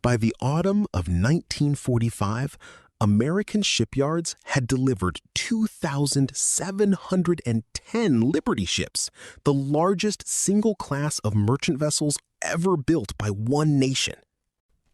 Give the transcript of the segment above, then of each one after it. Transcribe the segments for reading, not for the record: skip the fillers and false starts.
By the autumn of 1945, American shipyards had delivered 2,710 Liberty ships, the largest single class of merchant vessels ever built by one nation.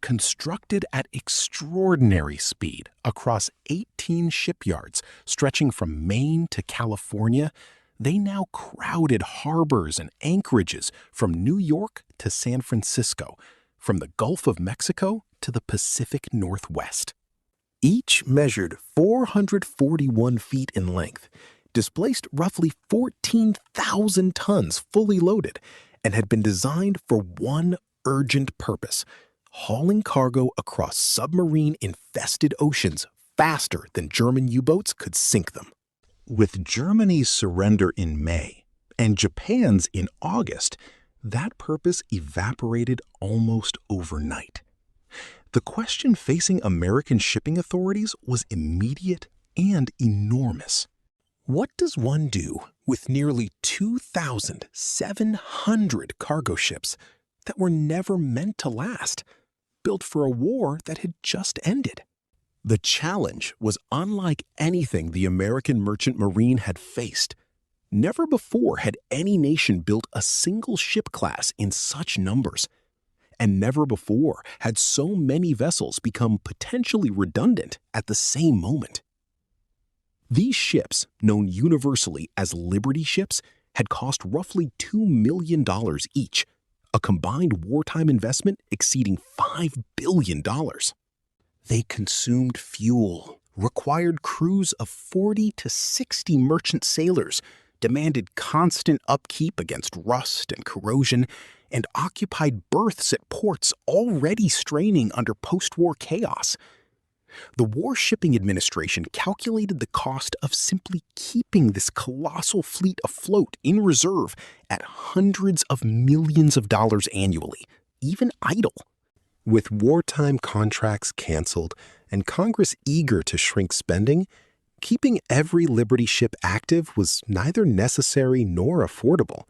Constructed at extraordinary speed across 18 shipyards stretching from Maine to California, they now crowded harbors and anchorages from New York to San Francisco, from the Gulf of Mexico to the Pacific Northwest. Each measured 441 feet in length, displaced roughly 14,000 tons fully loaded, and had been designed for one urgent purpose: hauling cargo across submarine-infested oceans faster than German U-boats could sink them. With Germany's surrender in May and Japan's in August, that purpose evaporated almost overnight. The question facing American shipping authorities was immediate and enormous. What does one do with nearly 2,700 cargo ships that were never meant to last, built for a war that had just ended? The challenge was unlike anything the American merchant marine had faced. Never before had any nation built a single ship class in such numbers. And never before had so many vessels become potentially redundant at the same moment. These ships, known universally as Liberty ships, had cost roughly $2 million each, a combined wartime investment exceeding $5 billion. They consumed fuel, required crews of 40 to 60 merchant sailors, demanded constant upkeep against rust and corrosion, and occupied berths at ports already straining under post-war chaos. The War Shipping Administration calculated the cost of simply keeping this colossal fleet afloat in reserve at hundreds of millions of dollars annually, even idle. With wartime contracts canceled and Congress eager to shrink spending, keeping every Liberty ship active was neither necessary nor affordable.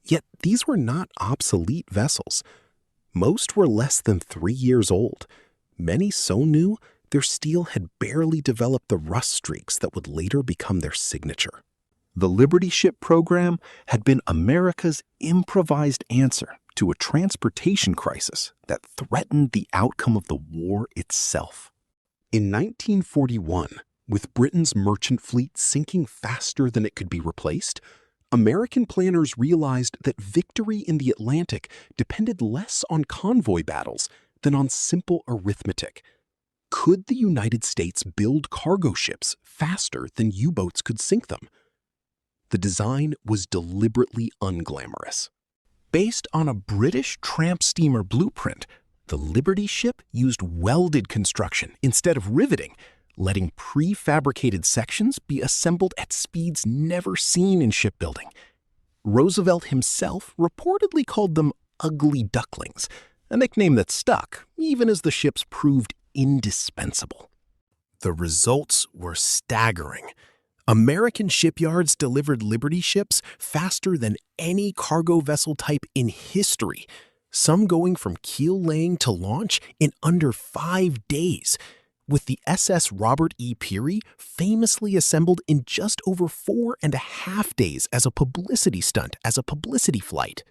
Yet these were not obsolete vessels. Most were less than 3 years old. Many so new, their steel had barely developed the rust streaks that would later become their signature. The Liberty Ship program had been America's improvised answer to a transportation crisis that threatened the outcome of the war itself. In 1941, with Britain's merchant fleet sinking faster than it could be replaced, American planners realized that victory in the Atlantic depended less on convoy battles than on simple arithmetic. Could the United States build cargo ships faster than U-boats could sink them? The design was deliberately unglamorous. Based on a British tramp steamer blueprint, the Liberty ship used welded construction instead of riveting, letting prefabricated sections be assembled at speeds never seen in shipbuilding. Roosevelt himself reportedly called them ugly ducklings, a nickname that stuck even as the ships proved indispensable. The results were staggering. American shipyards delivered Liberty ships faster than any cargo vessel type in history, some going from keel laying to launch in under 5 days, with the SS Robert E. Peary famously assembled in just over 4.5 days as a publicity stunt, as a publicity flight.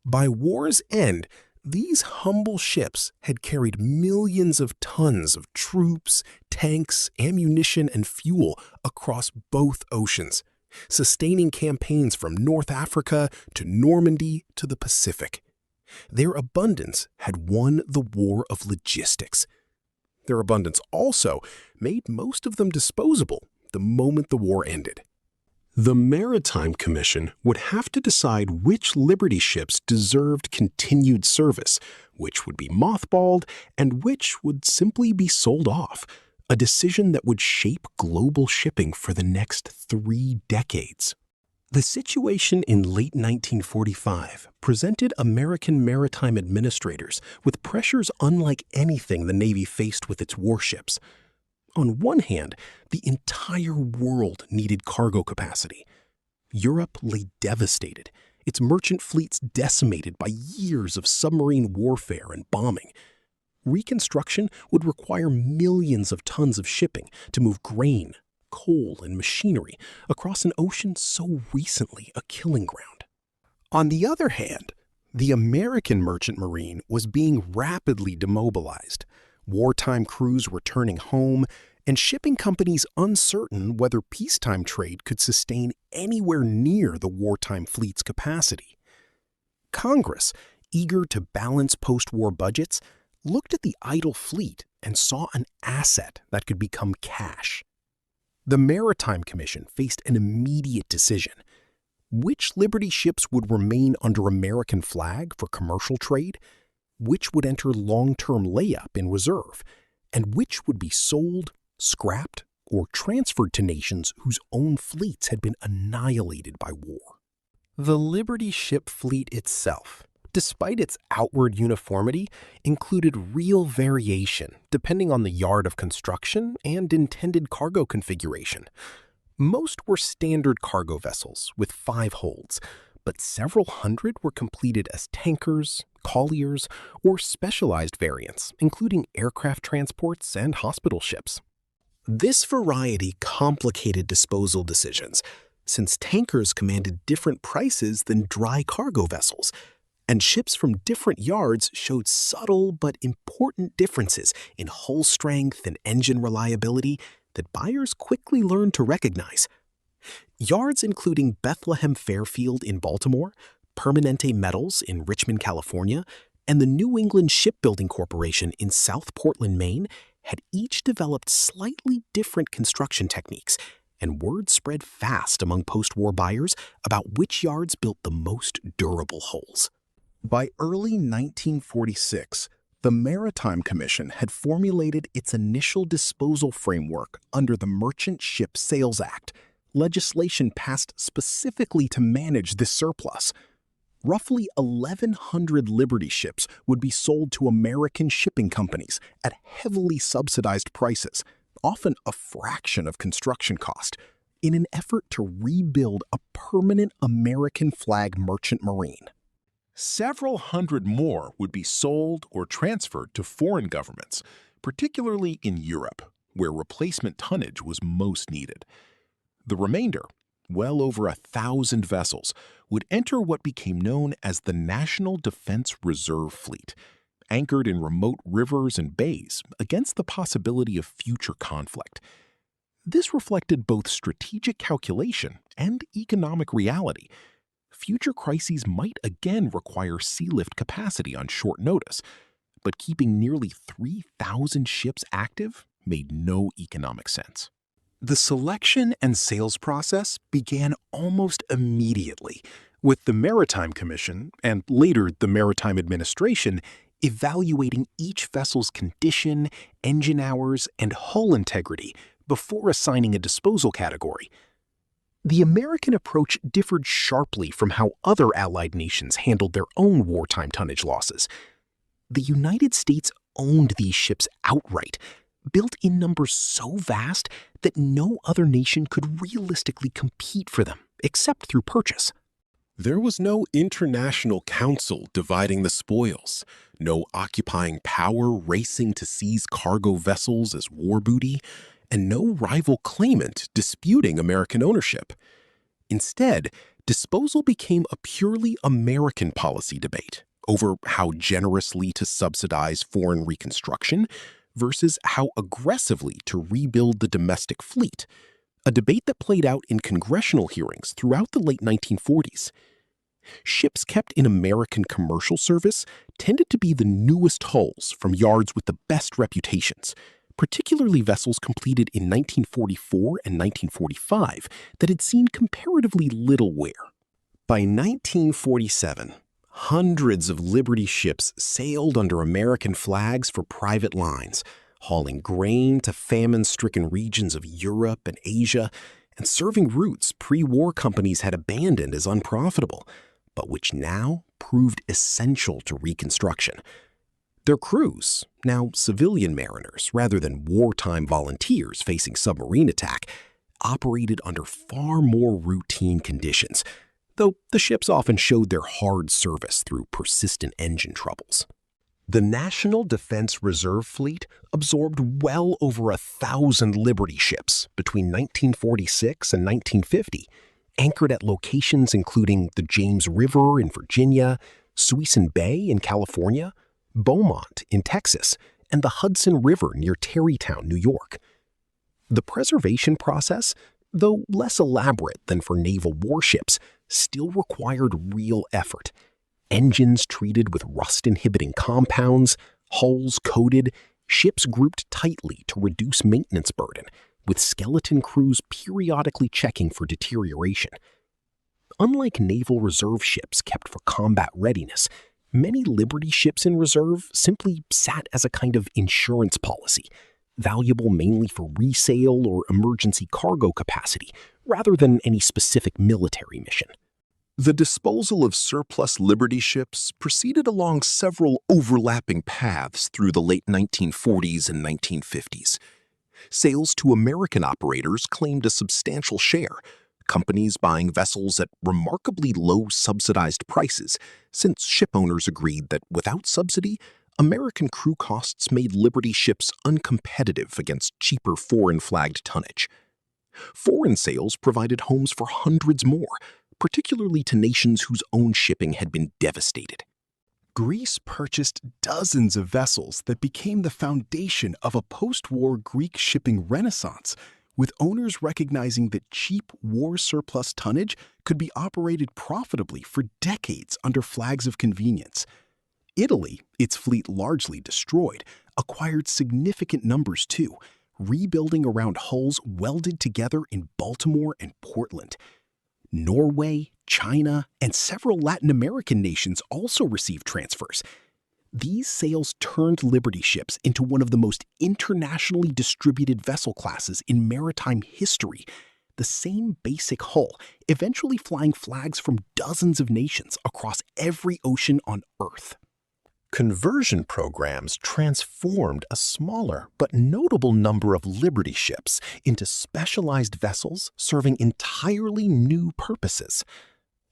By war's end, these humble ships had carried millions of tons of troops, tanks, ammunition, and fuel across both oceans, sustaining campaigns from North Africa to Normandy to the Pacific. Their abundance had won the war of logistics. Their abundance also made most of them disposable the moment the war ended. The Maritime Commission would have to decide which Liberty ships deserved continued service, which would be mothballed, and which would simply be sold off, a decision that would shape global shipping for the next 3 decades. The situation in late 1945 presented American maritime administrators with pressures unlike anything the Navy faced with its warships. On one hand, the entire world needed cargo capacity. Europe lay devastated, its merchant fleets decimated by years of submarine warfare and bombing. Reconstruction would require millions of tons of shipping to move grain, coal, and machinery across an ocean so recently a killing ground. On the other hand, the American merchant marine was being rapidly demobilized. Wartime crews returning home, and shipping companies uncertain whether peacetime trade could sustain anywhere near the wartime fleet's capacity. Congress, eager to balance post-war budgets, looked at the idle fleet and saw an asset that could become cash. The Maritime Commission faced an immediate decision. Which Liberty ships would remain under American flag for commercial trade? Which would enter long-term layup in reserve? And which would be sold, scrapped, or transferred to nations whose own fleets had been annihilated by war? The Liberty ship fleet itself, despite its outward uniformity, included real variation depending on the yard of construction and intended cargo configuration. Most were standard cargo vessels with 5 holds, but several hundred were completed as tankers, colliers, or specialized variants, including aircraft transports and hospital ships. This variety complicated disposal decisions, since tankers commanded different prices than dry cargo vessels, and ships from different yards showed subtle but important differences in hull strength and engine reliability that buyers quickly learned to recognize. Yards including Bethlehem Fairfield in Baltimore, Permanente Metals in Richmond, California, and the New England Shipbuilding Corporation in South Portland, Maine, had each developed slightly different construction techniques, and word spread fast among post-war buyers about which yards built the most durable hulls. By early 1946, the Maritime Commission had formulated its initial disposal framework under the Merchant Ship Sales Act, legislation passed specifically to manage this surplus. Roughly 1,100 Liberty ships would be sold to American shipping companies at heavily subsidized prices, often a fraction of construction cost, in an effort to rebuild a permanent American flag merchant marine. Several hundred more would be sold or transferred to foreign governments, particularly in Europe, where replacement tonnage was most needed. The remainder, well over 1,000 vessels, would enter what became known as the National Defense Reserve Fleet, anchored in remote rivers and bays against the possibility of future conflict. This reflected both strategic calculation and economic reality. Future crises might again require sea lift capacity on short notice, but keeping nearly 3,000 ships active made no economic sense. The selection and sales process began almost immediately, with the Maritime Commission, and later the Maritime Administration, evaluating each vessel's condition, engine hours, and hull integrity before assigning a disposal category. The American approach differed sharply from how other Allied nations handled their own wartime tonnage losses. The United States owned these ships outright, built in numbers so vast that no other nation could realistically compete for them, except through purchase. There was no international council dividing the spoils, no occupying power racing to seize cargo vessels as war booty, and no rival claimant disputing American ownership. Instead, disposal became a purely American policy debate over how generously to subsidize foreign reconstruction versus how aggressively to rebuild the domestic fleet, a debate that played out in congressional hearings throughout the late 1940s. Ships kept in American commercial service tended to be the newest hulls from yards with the best reputations, particularly vessels completed in 1944 and 1945 that had seen comparatively little wear. By 1947, hundreds of Liberty ships sailed under American flags for private lines, hauling grain to famine-stricken regions of Europe and Asia, and serving routes pre-war companies had abandoned as unprofitable, but which now proved essential to reconstruction. Their crews, now civilian mariners rather than wartime volunteers facing submarine attack, operated under far more routine conditions, though the ships often showed their hard service through persistent engine troubles. The National Defense Reserve Fleet absorbed well over 1,000 Liberty ships between 1946 and 1950, anchored at locations including the James River in Virginia, Suisun Bay in California, Beaumont in Texas, and the Hudson River near Tarrytown, New York. The preservation process, though less elaborate than for naval warships, still required real effort. Engines treated with rust-inhibiting compounds, hulls coated, ships grouped tightly to reduce maintenance burden, with skeleton crews periodically checking for deterioration. Unlike naval reserve ships kept for combat readiness, many Liberty ships in reserve simply sat as a kind of insurance policy, valuable mainly for resale or emergency cargo capacity, rather than any specific military mission. The disposal of surplus Liberty ships proceeded along several overlapping paths through the late 1940s and 1950s. Sales to American operators claimed a substantial share, companies buying vessels at remarkably low subsidized prices, since ship owners agreed that without subsidy, American crew costs made Liberty ships uncompetitive against cheaper foreign-flagged tonnage. Foreign sales provided homes for hundreds more, particularly to nations whose own shipping had been devastated. Greece purchased dozens of vessels that became the foundation of a post-war Greek shipping renaissance, with owners recognizing that cheap war surplus tonnage could be operated profitably for decades under flags of convenience. Italy, its fleet largely destroyed, acquired significant numbers too, rebuilding around hulls welded together in Baltimore and Portland. Norway, China, and several Latin American nations also received transfers. These sales turned Liberty ships into one of the most internationally distributed vessel classes in maritime history, the same basic hull, eventually flying flags from dozens of nations across every ocean on Earth. Conversion programs transformed a smaller but notable number of Liberty ships into specialized vessels serving entirely new purposes.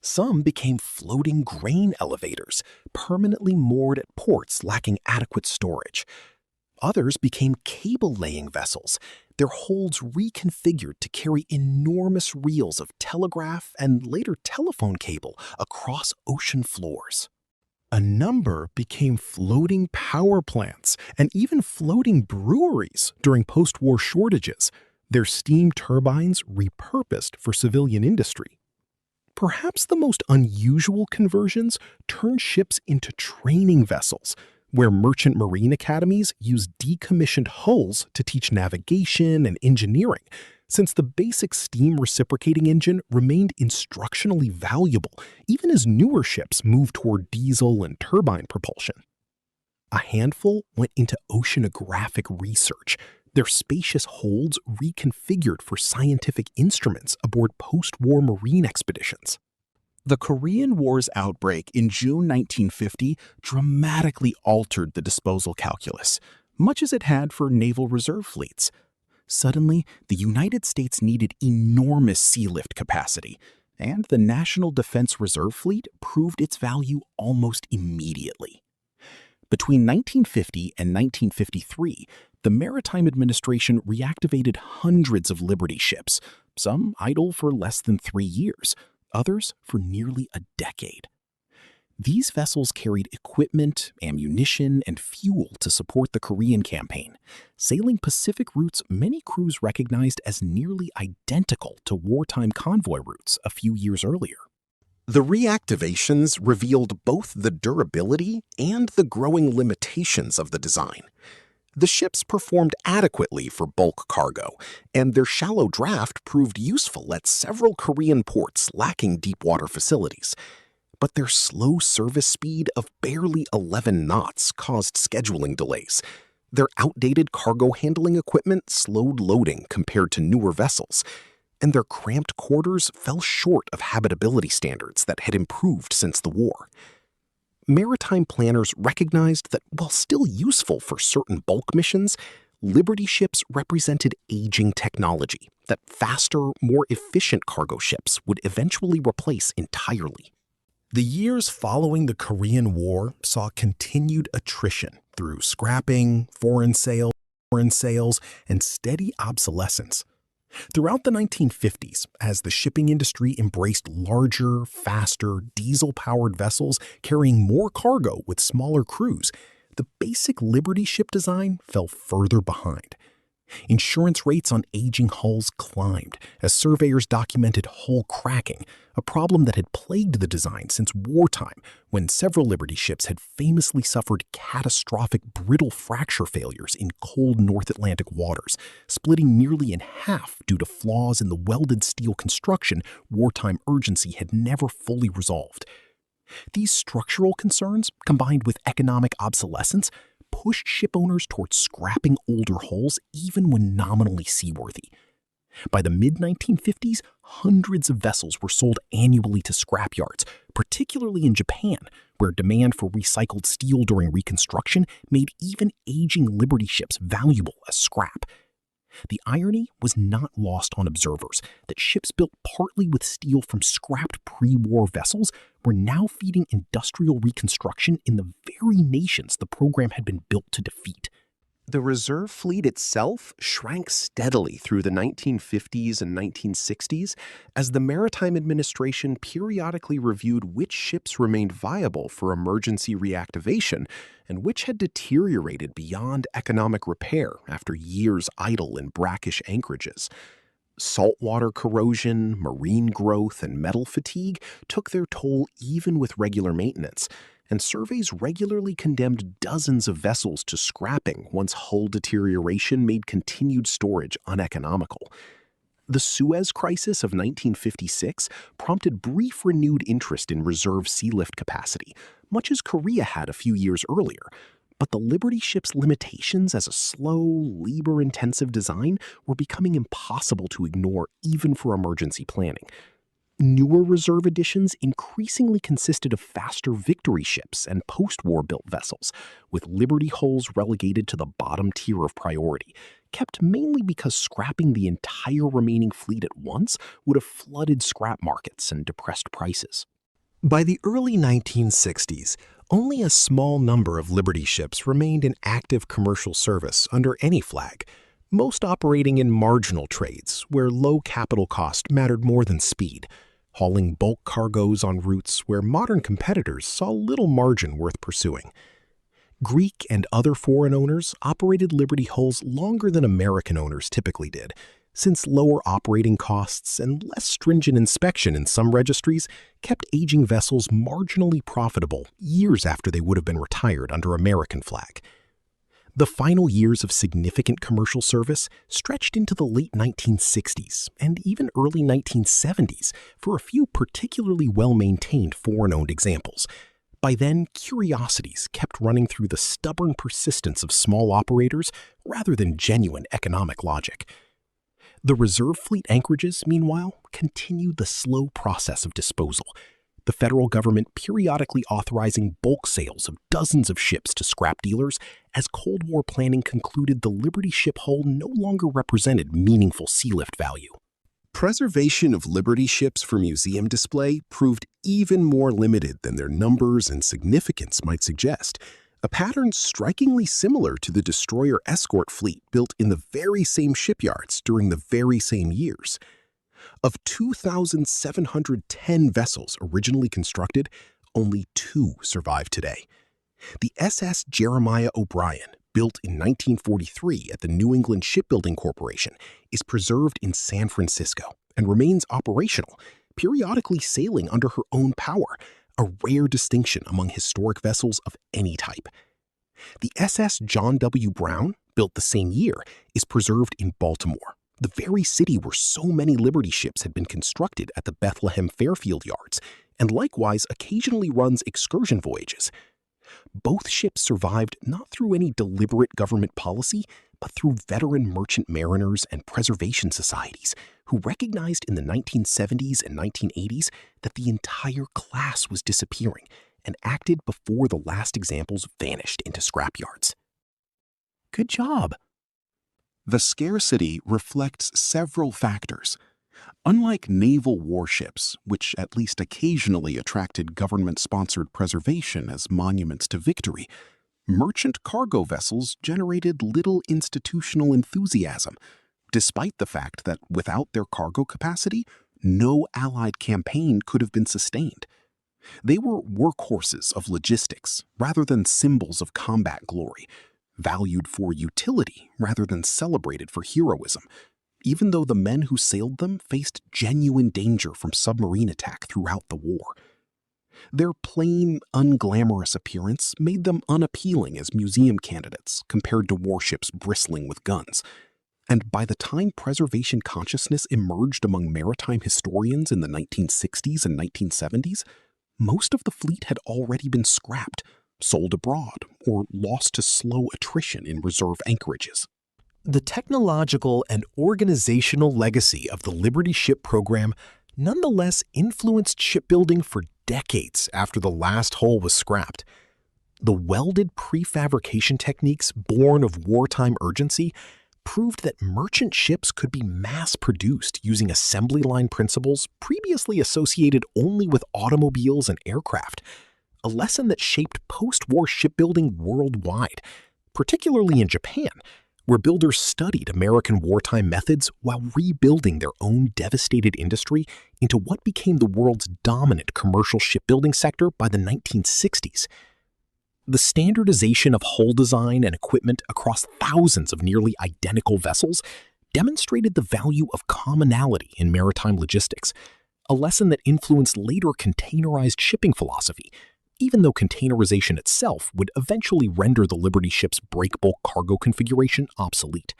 Some became floating grain elevators, permanently moored at ports lacking adequate storage. Others became cable-laying vessels, their holds reconfigured to carry enormous reels of telegraph and later telephone cable across ocean floors. A number became floating power plants and even floating breweries during post-war shortages, their steam turbines repurposed for civilian industry. Perhaps the most unusual conversions turned ships into training vessels, where merchant marine academies used decommissioned hulls to teach navigation and engineering, since the basic steam reciprocating engine remained instructionally valuable even as newer ships moved toward diesel and turbine propulsion. A handful went into oceanographic research, their spacious holds reconfigured for scientific instruments aboard post-war marine expeditions. The Korean War's outbreak in June 1950 dramatically altered the disposal calculus, much as it had for naval reserve fleets. Suddenly, the United States needed enormous sea lift capacity, and the National Defense Reserve Fleet proved its value almost immediately. Between 1950 and 1953, the Maritime Administration reactivated hundreds of Liberty ships, some idle for less than 3 years, others for nearly a decade. These vessels carried equipment, ammunition, and fuel to support the Korean campaign, sailing Pacific routes many crews recognized as nearly identical to wartime convoy routes a few years earlier. The reactivations revealed both the durability and the growing limitations of the design. The ships performed adequately for bulk cargo, and their shallow draft proved useful at several Korean ports lacking deep-water facilities. But their slow service speed of barely 11 knots caused scheduling delays. Their outdated cargo handling equipment slowed loading compared to newer vessels, and their cramped quarters fell short of habitability standards that had improved since the war. Maritime planners recognized that while still useful for certain bulk missions, Liberty ships represented aging technology that faster, more efficient cargo ships would eventually replace entirely. The years following the Korean War saw continued attrition through scrapping, foreign sales, and steady obsolescence. Throughout the 1950s, as the shipping industry embraced larger, faster, diesel-powered vessels carrying more cargo with smaller crews, the basic Liberty ship design fell further behind. Insurance rates on aging hulls climbed as surveyors documented hull cracking, a problem that had plagued the design since wartime, when several Liberty ships had famously suffered catastrophic brittle fracture failures in cold North Atlantic waters, splitting nearly in half due to flaws in the welded steel construction wartime urgency had never fully resolved. These structural concerns, combined with economic obsolescence, pushed ship owners towards scrapping older hulls even when nominally seaworthy. By the mid-1950s, hundreds of vessels were sold annually to scrapyards, particularly in Japan, where demand for recycled steel during reconstruction made even aging Liberty ships valuable as scrap. The irony was not lost on observers that ships built partly with steel from scrapped pre-war vessels were now feeding industrial reconstruction in the very nations the program had been built to defeat. The reserve fleet itself shrank steadily through the 1950s and 1960s as the Maritime Administration periodically reviewed which ships remained viable for emergency reactivation and which had deteriorated beyond economic repair after years idle in brackish anchorages. Saltwater corrosion, marine growth, and metal fatigue took their toll even with regular maintenance, and surveys regularly condemned dozens of vessels to scrapping once hull deterioration made continued storage uneconomical. The Suez Crisis of 1956 prompted brief renewed interest in reserve sealift capacity, much as Korea had a few years earlier. But the Liberty ship's limitations as a slow, labor-intensive design were becoming impossible to ignore even for emergency planning. Newer reserve additions increasingly consisted of faster Victory ships and post-war built vessels, with Liberty hulls relegated to the bottom tier of priority, kept mainly because scrapping the entire remaining fleet at once would have flooded scrap markets and depressed prices. By the early 1960s, only a small number of Liberty ships remained in active commercial service under any flag, most operating in marginal trades where low capital cost mattered more than speed, hauling bulk cargoes on routes where modern competitors saw little margin worth pursuing. Greek and other foreign owners operated Liberty hulls longer than American owners typically did, since lower operating costs and less stringent inspection in some registries kept aging vessels marginally profitable years after they would have been retired under American flag. The final years of significant commercial service stretched into the late 1960s and even early 1970s for a few particularly well-maintained foreign-owned examples. By then, curiosities kept running through the stubborn persistence of small operators rather than genuine economic logic. The reserve fleet anchorages, meanwhile, continued the slow process of disposal, the federal government periodically authorizing bulk sales of dozens of ships to scrap dealers as Cold War planning concluded the Liberty ship hull no longer represented meaningful sealift value. Preservation of Liberty ships for museum display proved even more limited than their numbers and significance might suggest, a pattern strikingly similar to the destroyer escort fleet built in the very same shipyards during the very same years. Of 2,710 vessels originally constructed, only 2 survive today. The SS Jeremiah O'Brien, built in 1943 at the New England Shipbuilding Corporation, is preserved in San Francisco and remains operational, periodically sailing under her own power, a rare distinction among historic vessels of any type. The SS John W. Brown, built the same year, is preserved in Baltimore, the very city where so many Liberty ships had been constructed at the Bethlehem Fairfield yards, and likewise occasionally runs excursion voyages. Both ships survived not through any deliberate government policy, but through veteran merchant mariners and preservation societies who recognized in the 1970s and 1980s that the entire class was disappearing and acted before the last examples vanished into scrapyards. Good job. The scarcity reflects several factors. Unlike naval warships, which at least occasionally attracted government-sponsored preservation as monuments to victory, merchant cargo vessels generated little institutional enthusiasm, despite the fact that without their cargo capacity, no Allied campaign could have been sustained. They were workhorses of logistics rather than symbols of combat glory, valued for utility rather than celebrated for heroism, even though the men who sailed them faced genuine danger from submarine attack throughout the war. Their plain, unglamorous appearance made them unappealing as museum candidates compared to warships bristling with guns. And by the time preservation consciousness emerged among maritime historians in the 1960s and 1970s, most of the fleet had already been scrapped, sold abroad, or lost to slow attrition in reserve anchorages. The technological and organizational legacy of the Liberty Ship program nonetheless influenced shipbuilding for decades after the last hull was scrapped. The welded prefabrication techniques born of wartime urgency proved that merchant ships could be mass-produced using assembly line principles previously associated only with automobiles and aircraft, a lesson that shaped post-war shipbuilding worldwide, particularly in Japan, where builders studied American wartime methods while rebuilding their own devastated industry into what became the world's dominant commercial shipbuilding sector by the 1960s. The standardization of hull design and equipment across thousands of nearly identical vessels demonstrated the value of commonality in maritime logistics, a lesson that influenced later containerized shipping philosophy, even though containerization itself would eventually render the Liberty ship's break-bulk cargo configuration obsolete.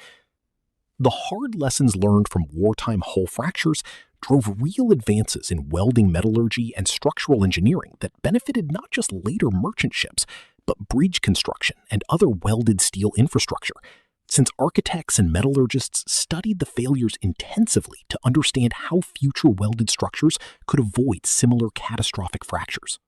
The hard lessons learned from wartime hull fractures drove real advances in welding metallurgy and structural engineering that benefited not just later merchant ships, but bridge construction and other welded steel infrastructure, since architects and metallurgists studied the failures intensively to understand how future welded structures could avoid similar catastrophic fractures.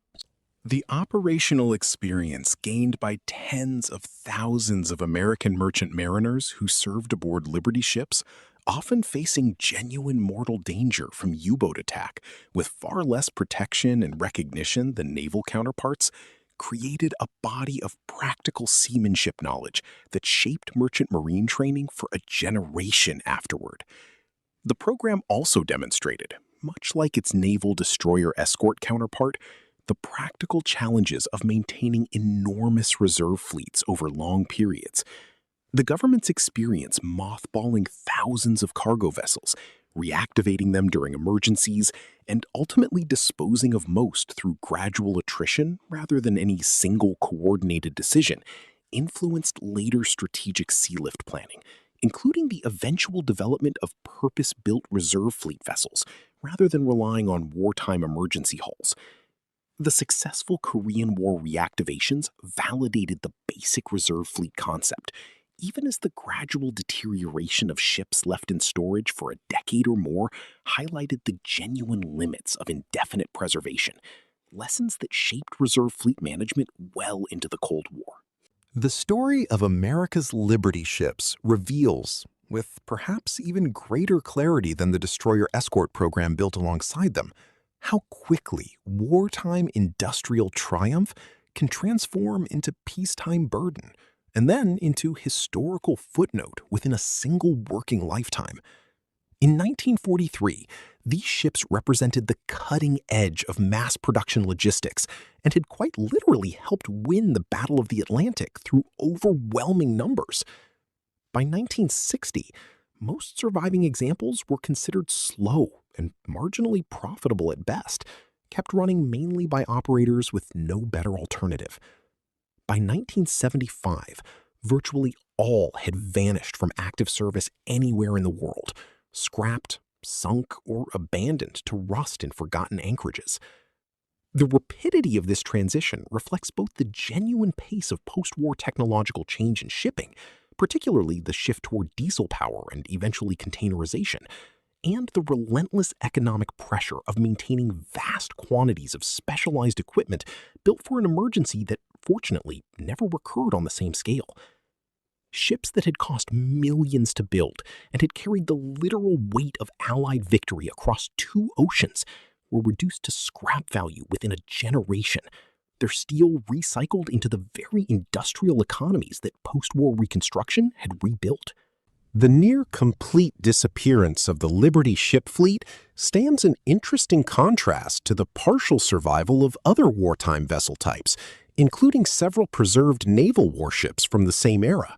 The operational experience gained by tens of thousands of American merchant mariners who served aboard Liberty ships, often facing genuine mortal danger from U-boat attack with far less protection and recognition than naval counterparts, created a body of practical seamanship knowledge that shaped merchant marine training for a generation afterward. The program also demonstrated, much like its naval destroyer escort counterpart, the practical challenges of maintaining enormous reserve fleets over long periods. The government's experience mothballing thousands of cargo vessels, reactivating them during emergencies, and ultimately disposing of most through gradual attrition rather than any single coordinated decision, influenced later strategic sea lift planning, including the eventual development of purpose-built reserve fleet vessels rather than relying on wartime emergency hulls. The successful Korean War reactivations validated the basic reserve fleet concept, even as the gradual deterioration of ships left in storage for a decade or more highlighted the genuine limits of indefinite preservation, lessons that shaped reserve fleet management well into the Cold War. The story of America's Liberty ships reveals, with perhaps even greater clarity than the destroyer escort program built alongside them, how quickly wartime industrial triumph can transform into peacetime burden, and then into historical footnote within a single working lifetime. In 1943, these ships represented the cutting edge of mass production logistics and had quite literally helped win the Battle of the Atlantic through overwhelming numbers. By 1960, most surviving examples were considered slow and marginally profitable at best, kept running mainly by operators with no better alternative. By 1975, virtually all had vanished from active service anywhere in the world, scrapped, sunk, or abandoned to rust in forgotten anchorages. The rapidity of this transition reflects both the genuine pace of post-war technological change in shipping, particularly the shift toward diesel power and eventually containerization, and the relentless economic pressure of maintaining vast quantities of specialized equipment built for an emergency that, fortunately, never recurred on the same scale. Ships that had cost millions to build and had carried the literal weight of Allied victory across 2 oceans were reduced to scrap value within a generation, their steel recycled into the very industrial economies that post-war reconstruction had rebuilt. The near-complete disappearance of the Liberty ship fleet stands in interesting contrast to the partial survival of other wartime vessel types, including several preserved naval warships from the same era.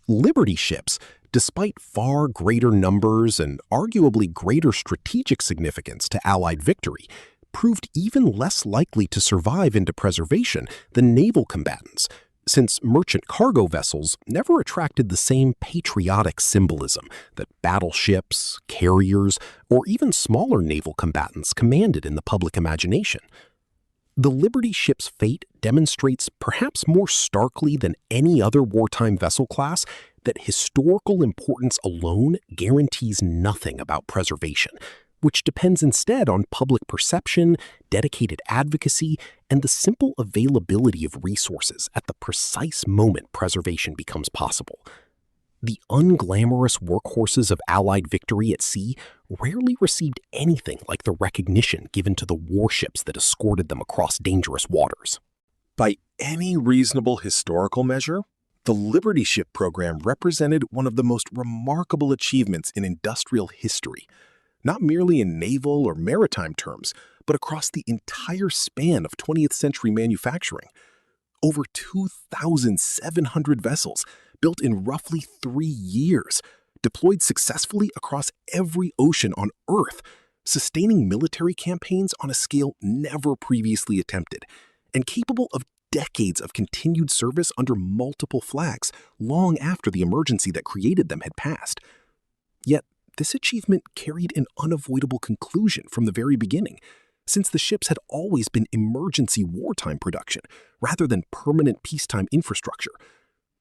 Liberty ships, despite far greater numbers and arguably greater strategic significance to Allied victory, proved even less likely to survive into preservation than naval combatants, since merchant cargo vessels never attracted the same patriotic symbolism that battleships, carriers, or even smaller naval combatants commanded in the public imagination. The Liberty ship's fate demonstrates, perhaps more starkly than any other wartime vessel class, that historical importance alone guarantees nothing about preservation, which depends instead on public perception, dedicated advocacy, and the simple availability of resources at the precise moment preservation becomes possible. The unglamorous workhorses of Allied victory at sea rarely received anything like the recognition given to the warships that escorted them across dangerous waters. By any reasonable historical measure, the Liberty ship program represented one of the most remarkable achievements in industrial history, not merely in naval or maritime terms, but across the entire span of 20th century manufacturing. Over 2,700 vessels, built in roughly 3 years, deployed successfully across every ocean on Earth, sustaining military campaigns on a scale never previously attempted, and capable of decades of continued service under multiple flags long after the emergency that created them had passed. Yet, this achievement carried an unavoidable conclusion from the very beginning, since the ships had always been emergency wartime production rather than permanent peacetime infrastructure.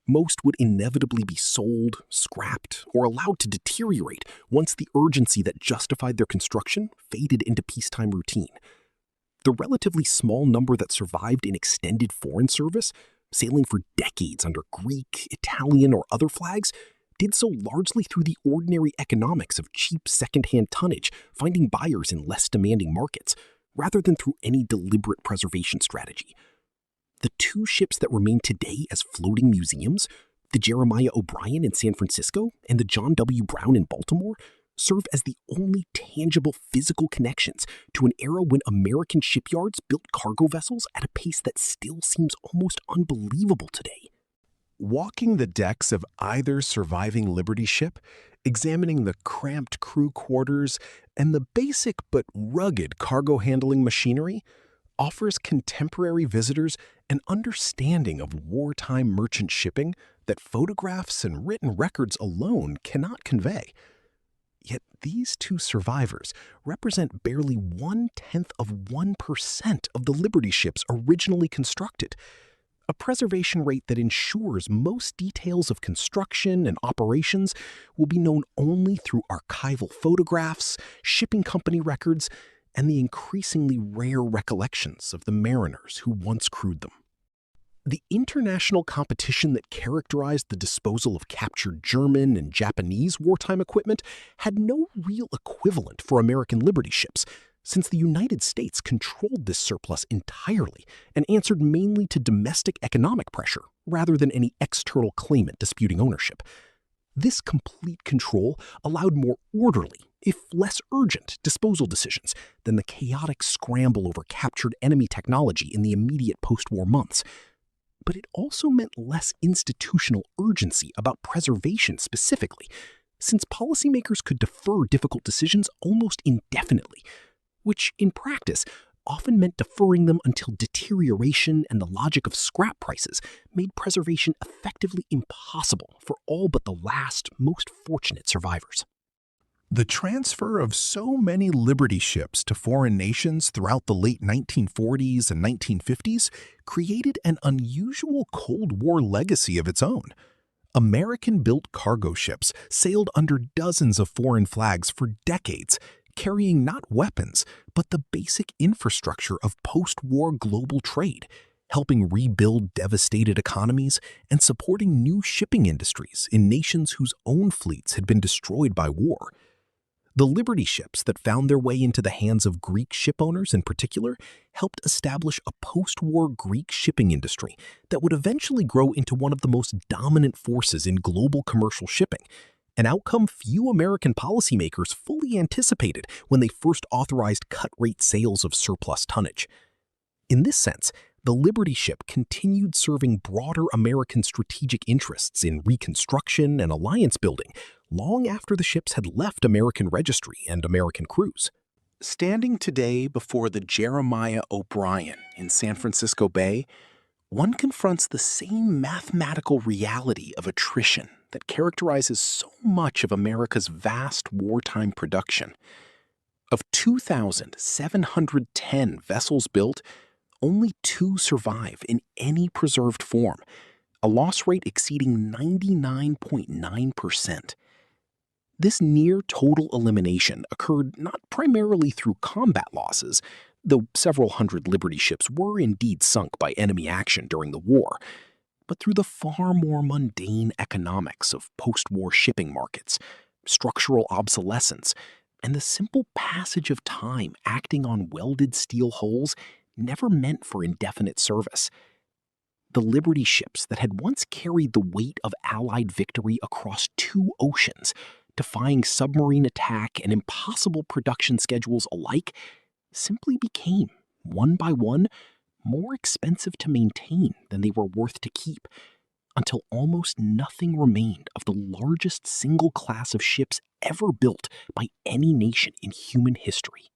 Most would inevitably be sold, scrapped, or allowed to deteriorate once the urgency that justified their construction faded into peacetime routine. The relatively small number that survived in extended foreign service, sailing for decades under Greek, Italian, or other flags, did so largely through the ordinary economics of cheap second-hand tonnage finding buyers in less demanding markets, rather than through any deliberate preservation strategy. The 2 ships that remain today as floating museums, the Jeremiah O'Brien in San Francisco and the John W. Brown in Baltimore, serve as the only tangible physical connections to an era when American shipyards built cargo vessels at a pace that still seems almost unbelievable today. Walking the decks of either surviving Liberty ship, examining the cramped crew quarters and the basic but rugged cargo handling machinery, offers contemporary visitors an understanding of wartime merchant shipping that photographs and written records alone cannot convey. Yet these 2 survivors represent barely 0.1% of the Liberty ships originally constructed, a preservation rate that ensures most details of construction and operations will be known only through archival photographs, shipping company records, and the increasingly rare recollections of the mariners who once crewed them. The international competition that characterized the disposal of captured German and Japanese wartime equipment had no real equivalent for American Liberty ships, since the United States controlled this surplus entirely and answered mainly to domestic economic pressure rather than any external claimant disputing ownership. This complete control allowed more orderly, if less urgent, disposal decisions than the chaotic scramble over captured enemy technology in the immediate post-war months. But it also meant less institutional urgency about preservation specifically, since policymakers could defer difficult decisions almost indefinitely, which in practice often meant deferring them until deterioration and the logic of scrap prices made preservation effectively impossible for all but the last, most fortunate survivors. The transfer of so many Liberty ships to foreign nations throughout the late 1940s and 1950s created an unusual Cold War legacy of its own. American-built cargo ships sailed under dozens of foreign flags for decades, carrying not weapons, but the basic infrastructure of post-war global trade, helping rebuild devastated economies and supporting new shipping industries in nations whose own fleets had been destroyed by war. The Liberty ships that found their way into the hands of Greek shipowners in particular helped establish a post-war Greek shipping industry that would eventually grow into one of the most dominant forces in global commercial shipping, an outcome few American policymakers fully anticipated when they first authorized cut-rate sales of surplus tonnage. In this sense, the Liberty ship continued serving broader American strategic interests in reconstruction and alliance building long after the ships had left American registry and American crews. Standing today before the Jeremiah O'Brien in San Francisco Bay, one confronts the same mathematical reality of attrition that characterizes so much of America's vast wartime production. Of 2,710 vessels built, only 2 survive in any preserved form, a loss rate exceeding 99.9%. This near-total elimination occurred not primarily through combat losses, though several hundred Liberty ships were indeed sunk by enemy action during the war, but through the far more mundane economics of post-war shipping markets, structural obsolescence, and the simple passage of time acting on welded steel hulls never meant for indefinite service. The Liberty ships that had once carried the weight of Allied victory across 2 oceans, defying submarine attack and impossible production schedules alike, simply became, one by one, more expensive to maintain than they were worth to keep, until almost nothing remained of the largest single class of ships ever built by any nation in human history.